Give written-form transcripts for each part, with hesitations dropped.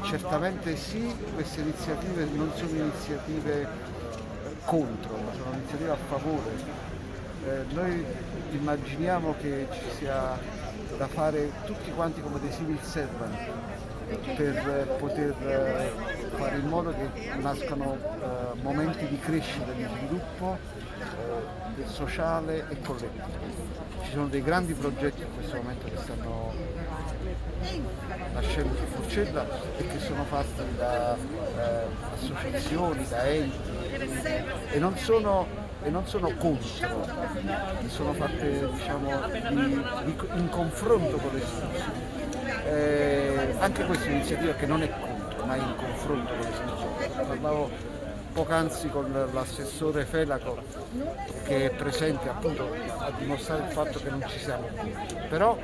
Certamente sì, queste iniziative non sono iniziative contro, ma sono iniziative a favore. Noi immaginiamo che ci sia da fare tutti quanti come dei civil servant per poter fare in modo che nascano momenti di crescita, di sviluppo sociale e collettivo. Ci sono dei grandi progetti in questo momento che stanno nascendo su Forcella e che sono fatti da associazioni, da enti e non sono contro, sono fatte in confronto con le istituzioni. Anche questa iniziativa che non è contro, ma è in confronto con le istituzioni. Parlavo poc'anzi con l'assessore Felaco che è presente appunto a dimostrare il fatto che non ci siamo contro. Però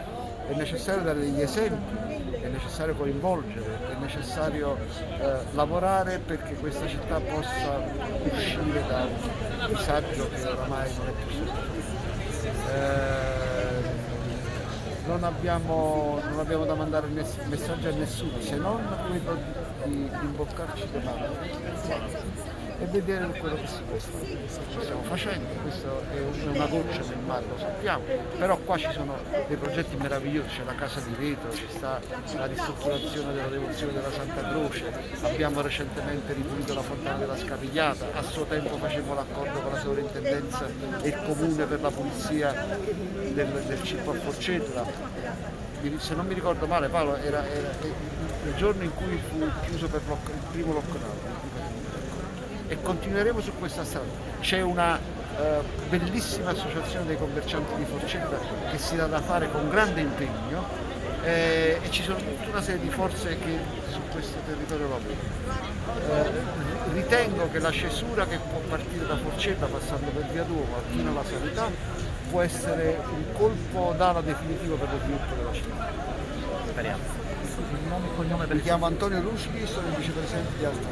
è necessario dare degli esempi, è necessario coinvolgere, è necessario lavorare perché questa città possa uscire da un disagio che oramai non è più sostenibile. Non abbiamo da mandare messaggio a nessuno se non quello di imboccarci le mani e vedere quello che si può fare. Lo stiamo facendo, questo è una goccia nel mare, lo sappiamo, però qua ci sono dei progetti meravigliosi, c'è la casa di vetro, ci sta la ristrutturazione della devozione della Santa Croce, abbiamo recentemente ripulito la fontana della Scapigliata, a suo tempo facevamo l'accordo con la sovrintendenza e il comune per la pulizia del cibo a Forcella. Se non mi ricordo male Paolo era il giorno in cui fu chiuso per il primo lockdown. E continueremo su questa strada. C'è una bellissima associazione dei commercianti di Forcella che si dà da fare con grande impegno e ci sono tutta una serie di forze che su questo territorio lavorano. Ritengo che la cesura che può partire da Forcella passando per Via Duomo fino alla sanità può essere un colpo d'ala definitivo per lo sviluppo della città. Speriamo. Il nome e cognome per Mi chiamo Antonio Ruschi, sono il vicepresidente di Alta.